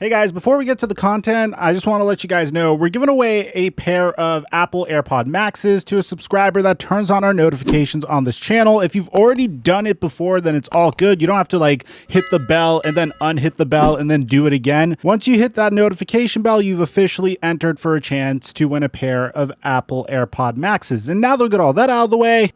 Hey guys, before we get to the content, I just want to let you guys know we're giving away a pair of Apple AirPod Maxes to a subscriber that turns on our notifications on this channel. If you've already done it before, then it's all good. You don't have to hit the bell and then unhit the bell and then do it again. Once you hit that notification bell, you've officially entered for a chance to win a pair of Apple AirPod Maxes. And now that we got all that out of the way,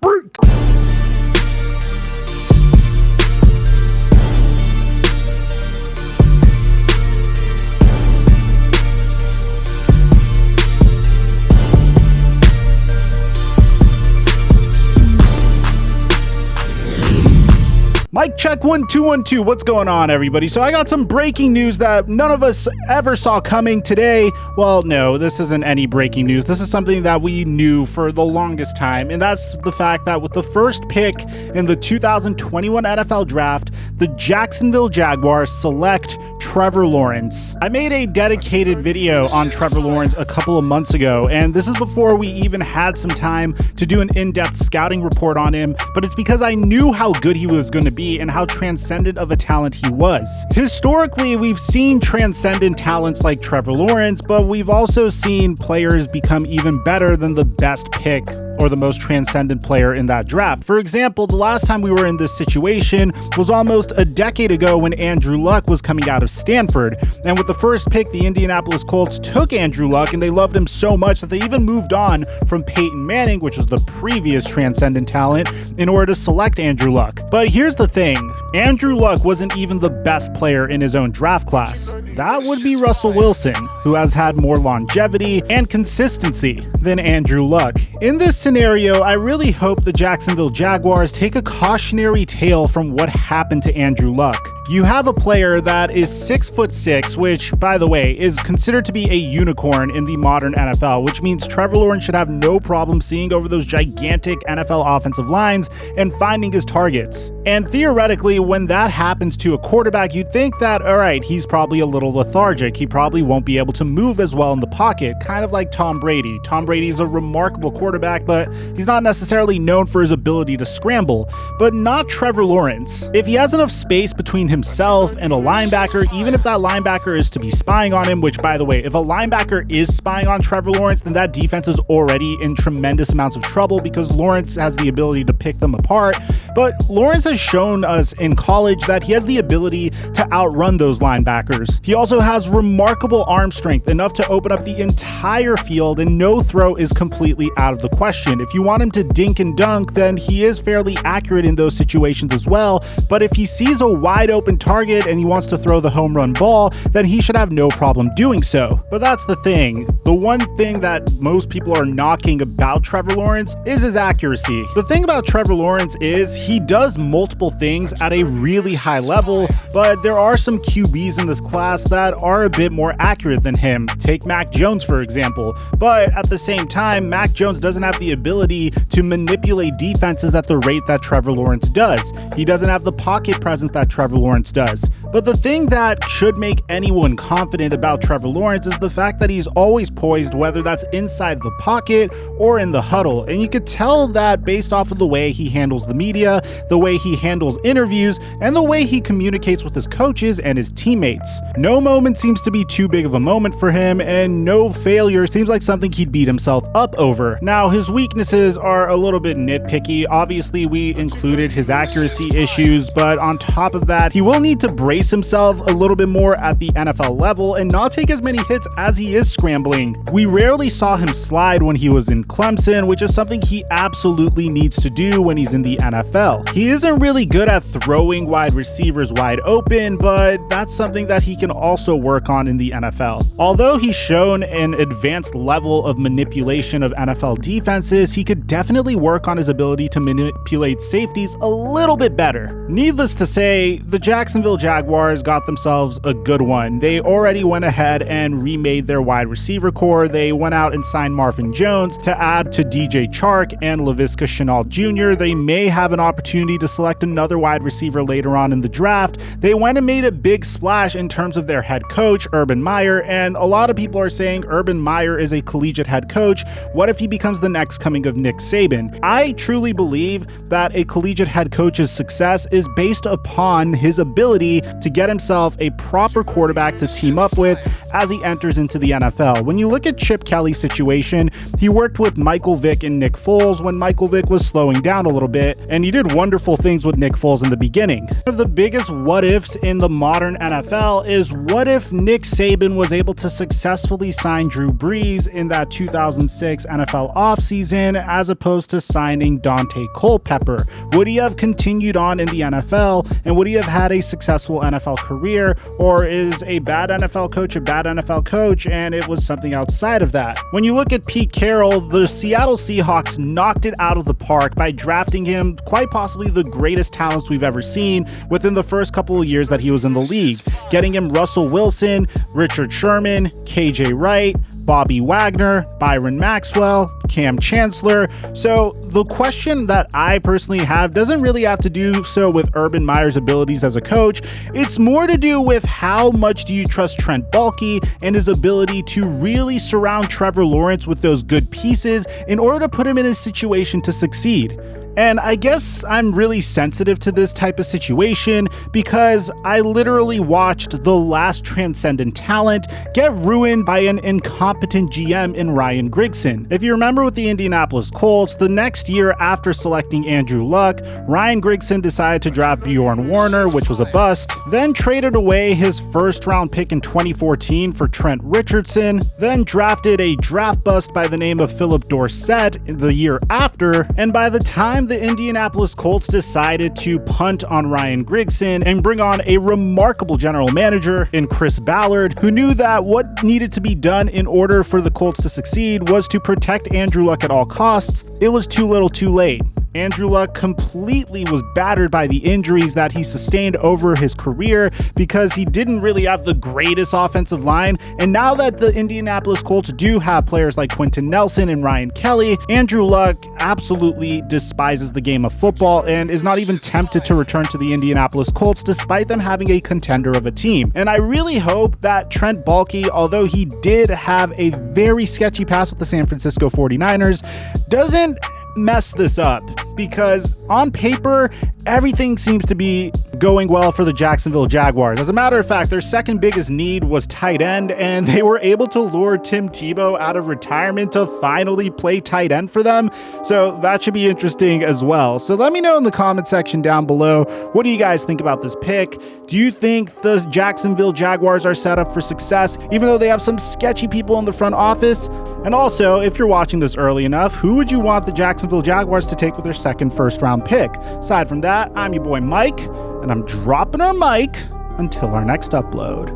Mic check 1 2 1 2. What's going on, everybody? So I got some breaking news that none of us ever saw coming today. Well, no, this isn't any breaking news. This is something that we knew for the longest time, and that's the fact that with the first pick in the 2021 NFL Draft, the Jacksonville Jaguars select Trevor Lawrence. I made a dedicated video on Trevor Lawrence a couple of months ago, and this is before we even had some time to do an in-depth scouting report on him, but it's because I knew how good he was going to be and how transcendent of a talent he was. Historically, we've seen transcendent talents like Trevor Lawrence, but we've also seen players become even better than the best pick or the most transcendent player in that draft. For example, the last time we were in this situation was almost a decade ago when Andrew Luck was coming out of Stanford. And with the first pick, the Indianapolis Colts took Andrew Luck, and they loved him so much that they even moved on from Peyton Manning, which was the previous transcendent talent, in order to select Andrew Luck. But here's the thing, Andrew Luck wasn't even the best player in his own draft class. That would be Russell Wilson, who has had more longevity and consistency than Andrew Luck. In this scenario, I really hope the Jacksonville Jaguars take a cautionary tale from what happened to Andrew Luck. You have a player that is 6'6", which, by the way, is considered to be a unicorn in the modern NFL, which means Trevor Lawrence should have no problem seeing over those gigantic NFL offensive lines and finding his targets. And theoretically, when that happens to a quarterback, you'd think that, all right, he's probably a little lethargic. He probably won't be able to move as well in the pocket, kind of like Tom Brady. Tom Brady's a remarkable quarterback, but he's not necessarily known for his ability to scramble. But not Trevor Lawrence. If he has enough space between himself and a linebacker, even if that linebacker is to be spying on him, which, by the way, if a linebacker is spying on Trevor Lawrence, then that defense is already in tremendous amounts of trouble because Lawrence has the ability to pick them apart. But Lawrence has shown us in college that he has the ability to outrun those linebackers. He also has remarkable arm strength, enough to open up the entire field, and no throw is completely out of the question. If you want him to dink and dunk, then he is fairly accurate in those situations as well. But if he sees a wide open target and he wants to throw the home run ball, then he should have no problem doing so. But that's the thing. The one thing that most people are knocking about Trevor Lawrence is his accuracy. The thing about Trevor Lawrence is he does multiple things at a really high level, but there are some QBs in this class that are a bit more accurate than him. Take Mac Jones, for example. But at the same time, Mac Jones doesn't have the ability to manipulate defenses at the rate that Trevor Lawrence does. He doesn't have the pocket presence that Trevor Lawrence does. But the thing that should make anyone confident about Trevor Lawrence is the fact that he's always poised, whether that's inside the pocket or in the huddle. And you could tell that based off of the way he handles the media, the way he handles interviews, and the way he communicates with his coaches and his teammates. No moment seems to be too big of a moment for him, and no failure seems like something he'd beat himself up over. Now, his weaknesses are a little bit nitpicky. Obviously, we included his accuracy issues, but on top of that, he will need to brace himself a little bit more at the NFL level and not take as many hits as he is scrambling. We rarely saw him slide when he was in Clemson, which is something he absolutely needs to do when he's in the NFL. He isn't really good at throwing wide receivers wide open, but that's something that he can also work on in the NFL. Although he's shown an advanced level of manipulation of NFL defenses, he could definitely work on his ability to manipulate safeties a little bit better. Needless to say, the Jacksonville Jaguars got themselves a good one. They already went ahead and remade their wide receiver core. They went out and signed Marvin Jones to add to DJ Chark and Laviska Shenault Jr. They may have an opportunity to select another wide receiver later on in the draft. They went and made a big splash in terms of their head coach, Urban Meyer, and a lot of people are saying Urban Meyer is a collegiate head coach. What if he becomes the next coming of Nick Saban? I truly believe that a collegiate head coach's success is based upon his ability to get himself a proper quarterback to team up with as he enters into the NFL. When you look at Chip Kelly's situation, he worked with Michael Vick and Nick Foles when Michael Vick was slowing down a little bit, and he did wonderful things with Nick Foles in the beginning. One of the biggest what-ifs in the modern NFL is what if Nick Saban was able to successfully sign Drew Brees in that 2006 NFL offseason as opposed to signing Dante Culpepper? Would he have continued on in the NFL, and would he have had a successful NFL career, or is a bad NFL coach a bad NFL coach and it was something outside of that? When you look at Pete Carroll, the Seattle Seahawks knocked it out of the park by drafting him quite possibly the greatest talents we've ever seen within the first couple of years that he was in the league, getting him Russell Wilson, Richard Sherman, KJ Wright, Bobby Wagner, Byron Maxwell, Cam Chancellor. So the question that I personally have doesn't really have to do so with Urban Meyer's abilities as a coach. It's more to do with how much do you trust Trent Baalke and his ability to really surround Trevor Lawrence with those good pieces in order to put him in a situation to succeed. And I guess I'm really sensitive to this type of situation because I literally watched the last transcendent talent get ruined by an incompetent GM in Ryan Grigson. If you remember with the Indianapolis Colts, the next year after selecting Andrew Luck, Ryan Grigson decided to draft Bjorn Warner, which was a bust, then traded away his first round pick in 2014 for Trent Richardson, then drafted a draft bust by the name of Philip Dorsett the year after, and by the time the Indianapolis Colts decided to punt on Ryan Grigson and bring on a remarkable general manager in Chris Ballard, who knew that what needed to be done in order for the Colts to succeed was to protect Andrew Luck at all costs, it was too little too late. Andrew Luck completely was battered by the injuries that he sustained over his career because he didn't really have the greatest offensive line. And now that the Indianapolis Colts do have players like Quentin Nelson and Ryan Kelly, Andrew Luck absolutely despises the game of football and is not even tempted to return to the Indianapolis Colts despite them having a contender of a team. And I really hope that Trent Baalke, although he did have a very sketchy past with the San Francisco 49ers, doesn't mess this up, because on paper, everything seems to be going well for the Jacksonville Jaguars. As a matter of fact, their second biggest need was tight end, and they were able to lure Tim Tebow out of retirement to finally play tight end for them. So that should be interesting as well. So let me know in the comment section down below, what do you guys think about this pick? Do you think the Jacksonville Jaguars are set up for success, even though they have some sketchy people in the front office? And also, if you're watching this early enough, who would you want the Jacksonville Jaguars to take with their second first-round pick? Aside from that, I'm your boy Mike, and I'm dropping our mic until our next upload.